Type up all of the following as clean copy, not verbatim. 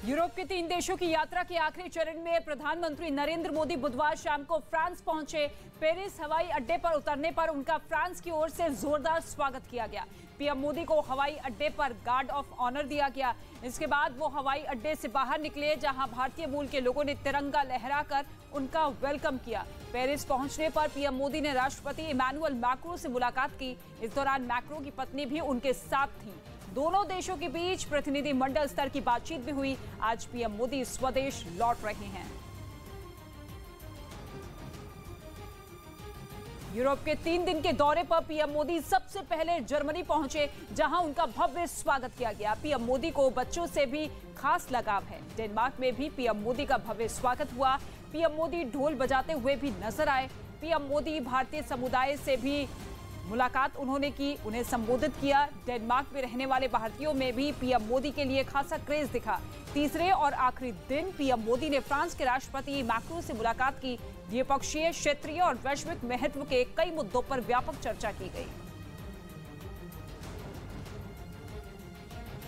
Europe के 3 देशों की यात्रा के आखिरी चरण में प्रधानमंत्री नरेंद्र मोदी बुधवार शाम को फ्रांस पहुंचे। पेरिस हवाई अड्डे पर उतरने पर उनका फ्रांस की ओर से जोरदार स्वागत किया गया। पीएम मोदी को हवाई अड्डे पर गार्ड ऑफ ऑनर दिया गया। इसके बाद वो हवाई अड्डे से बाहर निकले, जहां भारतीय मूल के लोगों ने तिरंगा लहराकर उनका वेलकम किया। पेरिस पहुंचने पर पीएम मोदी ने राष्ट्रपति इमैनुअल मैक्रों से मुलाकात की। इस दौरान मैक्रों की पत्नी भी उनके साथ थी। दोनों देशों के बीच प्रतिनिधिमंडल स्तर की बातचीत भी हुई। आज पीएम मोदी स्वदेश लौट रहे हैं। यूरोप के 3 दिन के दौरे पर पीएम मोदी सबसे पहले जर्मनी पहुंचे, जहां उनका भव्य स्वागत किया गया। पीएम मोदी को बच्चों से भी खास लगाव है। डेनमार्क में भी पीएम मोदी का भव्य स्वागत हुआ। पीएम मोदी ढोल बजाते हुए भी नजर आए। पीएम मोदी भारतीय समुदाय से भी मुलाकात उन्होंने की, उन्हें संबोधित किया। डेनमार्क में रहने वाले भारतीयों में भी पीएम मोदी के लिए खासा क्रेज दिखा। तीसरे और आखिरी दिन पीएम मोदी ने फ्रांस के राष्ट्रपति मैक्रों से मुलाकात की। द्विपक्षीय, क्षेत्रीय और वैश्विक महत्व के कई मुद्दों पर व्यापक चर्चा की गई।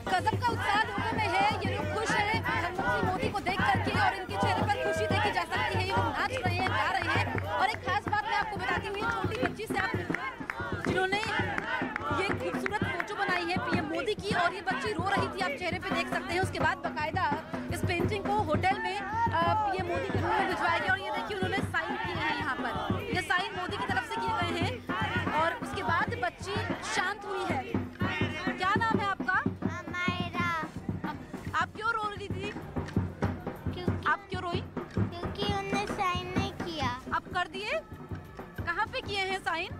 गजब का उत्साह लोगों में है। ये लोग खुश हैं प्रधानमंत्री मोदी को देख करके और इनके चेहरे पर खुशी देखी जा सकती है। ये लोग नाच रहे हैं, गा रहे हैं। और एक खास बात मैं आपको बताती हूँ, छोटी बच्ची से आप जिन्होंने ये खूबसूरत फोटो बनाई है पीएम मोदी की, और ये बच्ची रो रही थी, आप चेहरे पे देख सकते हैं। उसके बाद बकायदा इस पेंटिंग को होटल में पीएम मोदी के रूम में भिजवाया गया और ये देखिए उन्होंने साइन किए हैं यहाँ पर। ये साइन मोदी की तरफ से किए गए हैं और उसके बाद बच्ची शांत हुई है। क्या नाम है आपका? अमायरा। आप क्यों रो रही थी? आप क्यों रोई? क्योंकि उन्होंने साइन नहीं किया। आप कर दिए? कहाँ पे किए हैं साइन?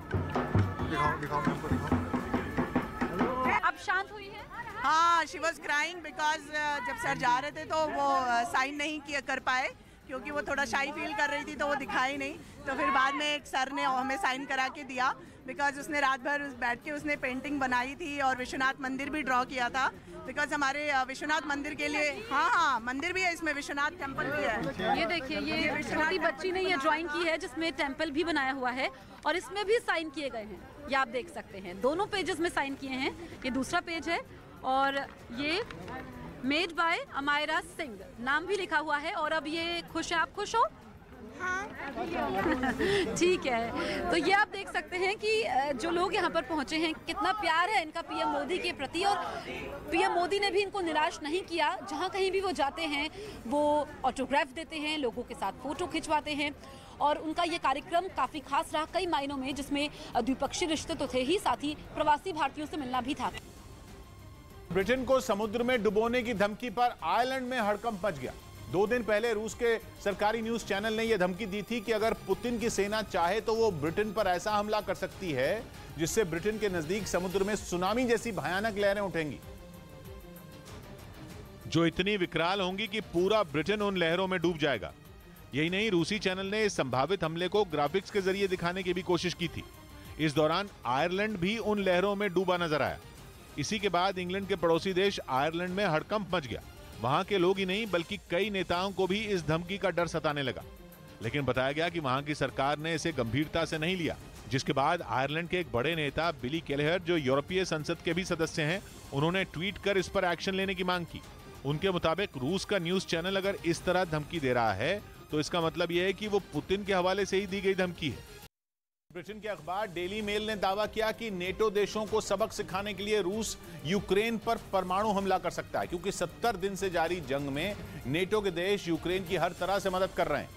दिखाओ हमको दिखाओ। आप शांत हुई है? हाँ, शी वॉज क्राइंग बिकॉज जब सर जा रहे थे तो वो साइन नहीं कर पाए, क्योंकि वो थोड़ा शाई फील कर रही थी तो वो दिखाई नहीं। तो फिर बाद में एक सर ने हमें साइन करा के दिया, बिकॉज उसने रात भर बैठ के उसने पेंटिंग बनाई थी और विश्वनाथ मंदिर भी ड्रॉ किया था। बिकॉज हमारे विश्वनाथ मंदिर के लिए, हाँ मंदिर भी है इसमें, विश्वनाथ टेम्पल भी है। ये देखिए, ये छोटी बच्ची ने ये ड्राइंग की है जिसमें टेम्पल भी बनाया हुआ है और इसमें भी साइन किए गए हैं। ये आप देख सकते हैं, दोनों पेजेस में साइन किए हैं। ये दूसरा पेज है और ये मेड बाय अमायरा सिंह नाम भी लिखा हुआ है। और अब ये खुश है, आप खुश हो? हाँ। ठीक है, तो ये आप देख सकते हैं कि जो लोग यहाँ पर पहुँचे हैं, कितना प्यार है इनका पीएम मोदी के प्रति। और पीएम मोदी ने भी इनको निराश नहीं किया। जहाँ कहीं भी वो जाते हैं वो ऑटोग्राफ देते हैं, लोगों के साथ फोटो खिंचवाते हैं। और उनका ये कार्यक्रम काफ़ी खास रहा कई मायनों में, जिसमें द्विपक्षीय रिश्ते तो थे ही, साथ ही प्रवासी भारतीयों से मिलना भी था। ब्रिटेन को समुद्र में डुबोने की धमकी पर आयरलैंड में हड़कंप मच गया। 2 दिन पहले रूस के सरकारी न्यूज चैनल ने यह धमकी दी थी कि अगर पुतिन की सेना चाहे तो वो ब्रिटेन पर ऐसा हमला कर सकती है जिससे ब्रिटेन के नजदीक समुद्र में सुनामी जैसी भयानक लहरें उठेंगी, जो इतनी विकराल होंगी कि पूरा ब्रिटेन उन लहरों में डूब जाएगा। यही नहीं, रूसी चैनल ने इस संभावित हमले को ग्राफिक्स के जरिए दिखाने की भी कोशिश की थी। इस दौरान आयरलैंड भी उन लहरों में डूबा नजर आया। इसी के बाद इंग्लैंड के पड़ोसी देश आयरलैंड में हड़कंप मच गया। वहां के लोग ही नहीं बल्कि कई नेताओं को भी इस धमकी का डर सताने लगा। लेकिन बताया गया कि वहां की सरकार ने इसे गंभीरता से नहीं लिया, जिसके बाद आयरलैंड के एक बड़े नेता बिली केलेहर, जो यूरोपीय संसद के भी सदस्य हैं, उन्होंने ट्वीट कर इस पर एक्शन लेने की मांग की। उनके मुताबिक रूस का न्यूज चैनल अगर इस तरह धमकी दे रहा है तो इसका मतलब यह है कि वो पुतिन के हवाले से ही दी गई धमकी है। ब्रिटेन के अखबार डेली मेल ने दावा किया कि नेटो देशों को सबक सिखाने के लिए रूस यूक्रेन पर परमाणु हमला कर सकता है, क्योंकि 70 दिन से जारी जंग में नेटो के देश यूक्रेन की हर तरह से मदद कर रहे हैं,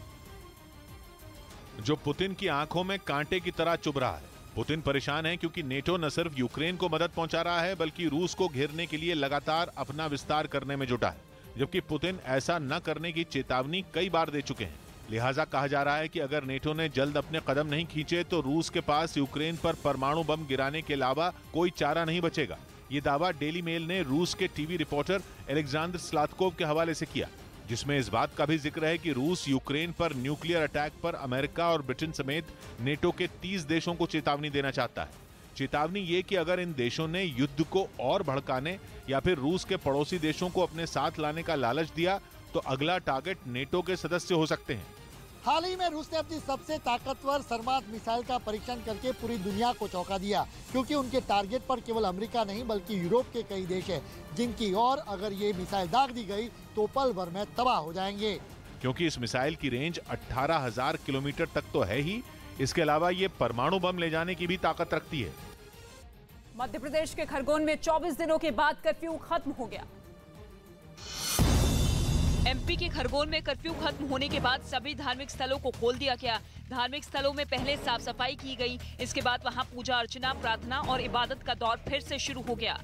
जो पुतिन की आंखों में कांटे की तरह चुभ रहा है। पुतिन परेशान है क्योंकि नेटो न सिर्फ यूक्रेन को मदद पहुंचा रहा है बल्कि रूस को घेरने के लिए लगातार अपना विस्तार करने में जुटा है, जबकि पुतिन ऐसा न करने की चेतावनी कई बार दे चुके हैं। लिहाजा कहा जा रहा है कि अगर नेटो ने जल्द अपने कदम नहीं खींचे तो रूस के पास यूक्रेन पर परमाणु बम गिराने के अलावा कोई चारा नहीं बचेगा। ये दावा डेली मेल ने रूस के टीवी रिपोर्टर एलेक्जेंडर स्लातकोव के हवाले से किया, जिसमें इस बात का भी जिक्र है कि रूस यूक्रेन पर न्यूक्लियर अटैक पर अमेरिका और ब्रिटेन समेत नेटो के 30 देशों को चेतावनी देना चाहता है। चेतावनी ये कि अगर इन देशों ने युद्ध को और भड़काने या फिर रूस के पड़ोसी देशों को अपने साथ लाने का लालच दिया तो अगला टारगेट नेटो के सदस्य हो सकते हैं। हाल ही में रूस ने अपनी सबसे ताकतवर सर्मात मिसाइल का परीक्षण करके पूरी दुनिया को चौंका दिया, क्योंकि उनके टारगेट पर केवल अमेरिका नहीं बल्कि यूरोप के कई देश हैं, जिनकी और अगर ये मिसाइल दाग दी गई तो पल भर में तबाह हो जाएंगे। क्योंकि इस मिसाइल की रेंज 18,000 किलोमीटर तक तो है ही, इसके अलावा ये परमाणु बम ले जाने की भी ताकत रखती है। मध्य प्रदेश के खरगोन में 24 दिनों के बाद कर्फ्यू खत्म हो गया। एमपी के खरगोन में कर्फ्यू खत्म होने के बाद सभी धार्मिक स्थलों को खोल दिया गया। धार्मिक स्थलों में पहले साफ सफाई की गई, इसके बाद वहां पूजा अर्चना, प्रार्थना और इबादत का दौर फिर से शुरू हो गया।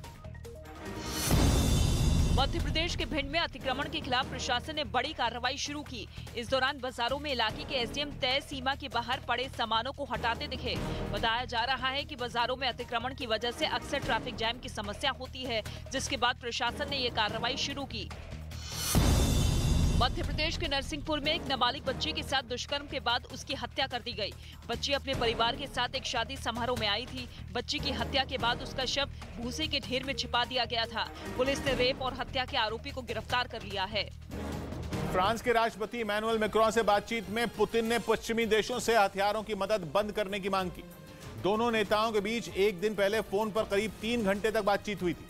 मध्य प्रदेश के भिंड में अतिक्रमण के खिलाफ प्रशासन ने बड़ी कार्रवाई शुरू की। इस दौरान बाजारों में इलाके के एसडीएम तय सीमा के बाहर पड़े सामानों को हटाते दिखे। बताया जा रहा है कि बाजारों में अतिक्रमण की वजह से अक्सर ट्रैफिक जैम की समस्या होती है, जिसके बाद प्रशासन ने ये कार्रवाई शुरू की। मध्य प्रदेश के नरसिंहपुर में एक नाबालिग बच्ची के साथ दुष्कर्म के बाद उसकी हत्या कर दी गई। बच्ची अपने परिवार के साथ एक शादी समारोह में आई थी। बच्ची की हत्या के बाद उसका शव भूसे के ढेर में छिपा दिया गया था। पुलिस ने रेप और हत्या के आरोपी को गिरफ्तार कर लिया है। फ्रांस के राष्ट्रपति इमैनुअल मैक्रों से बातचीत में पुतिन ने पश्चिमी देशों से हथियारों की मदद बंद करने की मांग की। दोनों नेताओं के बीच एक दिन पहले फोन पर करीब 3 घंटे तक बातचीत हुई थी।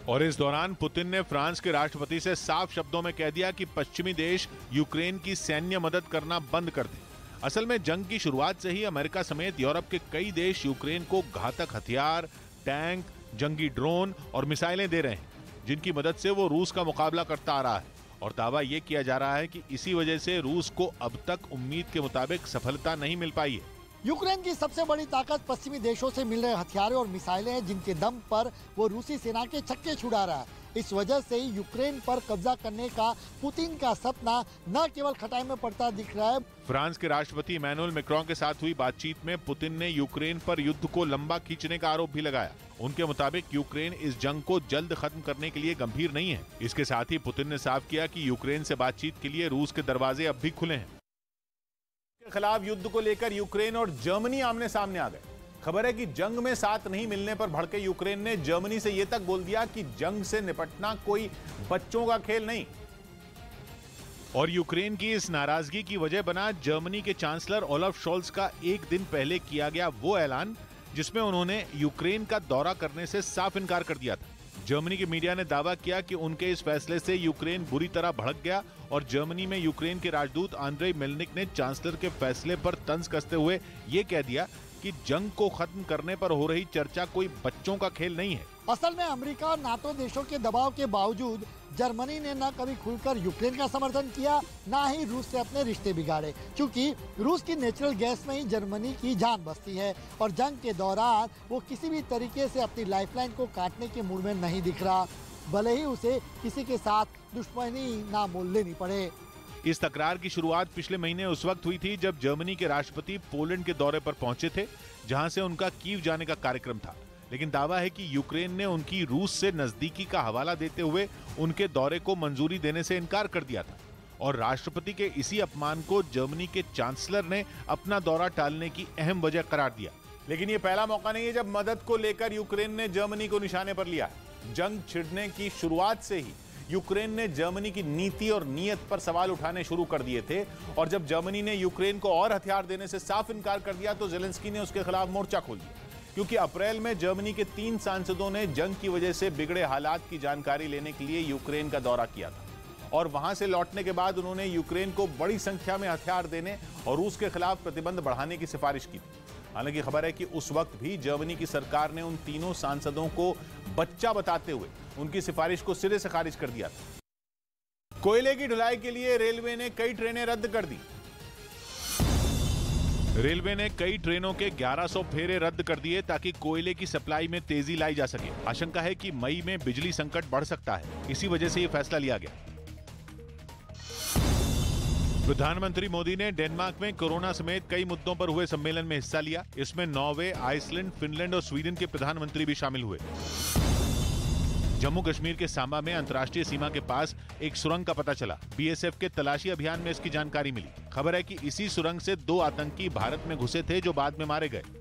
और इस दौरान पुतिन ने फ्रांस के राष्ट्रपति से साफ शब्दों में कह दिया कि पश्चिमी देश यूक्रेन की सैन्य मदद करना बंद कर दें। असल में जंग की शुरुआत से ही अमेरिका समेत यूरोप के कई देश यूक्रेन को घातक हथियार, टैंक, जंगी ड्रोन और मिसाइलें दे रहे हैं, जिनकी मदद से वो रूस का मुकाबला करता आ रहा है। और दावा ये किया जा रहा है कि इसी वजह से रूस को अब तक उम्मीद के मुताबिक सफलता नहीं मिल पाई है। यूक्रेन की सबसे बड़ी ताकत पश्चिमी देशों से मिल रहे हथियारों और मिसाइलें हैं, जिनके दम पर वो रूसी सेना के छक्के छुड़ा रहा है। इस वजह से ही यूक्रेन पर कब्जा करने का पुतिन का सपना न केवल खटाई में पड़ता दिख रहा है। फ्रांस के राष्ट्रपति इमैनुअल मैक्रों के साथ हुई बातचीत में पुतिन ने यूक्रेन पर युद्ध को लंबा खींचने का आरोप भी लगाया। उनके मुताबिक यूक्रेन इस जंग को जल्द खत्म करने के लिए गंभीर नहीं है। इसके साथ ही पुतिन ने साफ किया कि यूक्रेन से बातचीत के लिए रूस के दरवाजे अब भी खुले हैं। के खिलाफ युद्ध को लेकर यूक्रेन और जर्मनी आमने सामने आ गए। खबर है कि जंग में साथ नहीं मिलने पर भड़के यूक्रेन ने जर्मनी से यह तक बोल दिया कि जंग से निपटना कोई बच्चों का खेल नहीं। और यूक्रेन की इस नाराजगी की वजह बना जर्मनी के चांसलर ओलाफ शोल्ज का एक दिन पहले किया गया वो ऐलान, जिसमें उन्होंने यूक्रेन का दौरा करने से साफ इनकार कर दिया था। जर्मनी के मीडिया ने दावा किया कि उनके इस फैसले से यूक्रेन बुरी तरह भड़क गया और जर्मनी में यूक्रेन के राजदूत आंद्रे मेलनिक ने चांसलर के फैसले पर तंज कसते हुए ये कह दिया कि जंग को खत्म करने पर हो रही चर्चा कोई बच्चों का खेल नहीं है। असल में अमेरिका और नाटो देशों के दबाव के बावजूद जर्मनी ने न कभी खुलकर यूक्रेन का समर्थन किया, न ही रूस से अपने रिश्ते बिगाड़े, क्योंकि रूस की नेचुरल गैस में ही जर्मनी की जान बसती है और जंग के दौरान वो किसी भी तरीके से अपनी लाइफलाइन को काटने के मूड में नहीं दिख रहा, भले ही उसे किसी के साथ दुश्मनी ना मोल लेनी पड़े। इस तकरार की शुरुआत पिछले महीने उस वक्त हुई थी जब जर्मनी के राष्ट्रपति पोलैंड के दौरे पर पहुंचे थे, जहां से उनका कीव जाने का कार्यक्रम था। लेकिन दावा है कि यूक्रेन ने उनकी रूस से नजदीकी का हवाला देते हुए उनके दौरे को मंजूरी देने से इनकार कर दिया था और राष्ट्रपति के इसी अपमान को जर्मनी के चांसलर ने अपना दौरा टालने की अहम वजह करार दिया। लेकिन ये पहला मौका नहीं है जब मदद को लेकर यूक्रेन ने जर्मनी को निशाने पर लिया है। जंग छिड़ने की शुरुआत से ही यूक्रेन ने जर्मनी की नीति और नीयत पर सवाल उठाने शुरू कर दिए थे और जब जर्मनी ने यूक्रेन को और हथियार देने से साफ इनकार कर दिया तो जेलेंस्की ने उसके खिलाफ मोर्चा खोल दिया, क्योंकि अप्रैल में जर्मनी के 3 सांसदों ने जंग की वजह से बिगड़े हालात की जानकारी लेने के लिए यूक्रेन का दौरा किया था और वहां से लौटने के बाद उन्होंने यूक्रेन को बड़ी संख्या में हथियार देने और रूस के खिलाफ प्रतिबंध बढ़ाने की सिफारिश की थी। हालांकि खबर है कि उस वक्त भी जर्मनी की सरकार ने उन तीनों सांसदों को बच्चा बताते हुए उनकी सिफारिश को सिरे से खारिज कर दिया था। कोयले की ढुलाई के लिए रेलवे ने कई ट्रेनें रद्द कर दी। रेलवे ने कई ट्रेनों के 1100 फेरे रद्द कर दिए ताकि कोयले की सप्लाई में तेजी लाई जा सके। आशंका है कि मई में बिजली संकट बढ़ सकता है, इसी वजह से यह फैसला लिया गया। प्रधानमंत्री मोदी ने डेनमार्क में कोरोना समेत कई मुद्दों पर हुए सम्मेलन में हिस्सा लिया। इसमें नॉर्वे, आइसलैंड, फिनलैंड और स्वीडन के प्रधानमंत्री भी शामिल हुए। जम्मू कश्मीर के सांबा में अंतर्राष्ट्रीय सीमा के पास एक सुरंग का पता चला। बीएसएफ के तलाशी अभियान में इसकी जानकारी मिली। खबर है कि इसी सुरंग से 2 आतंकी भारत में घुसे थे जो बाद में मारे गए।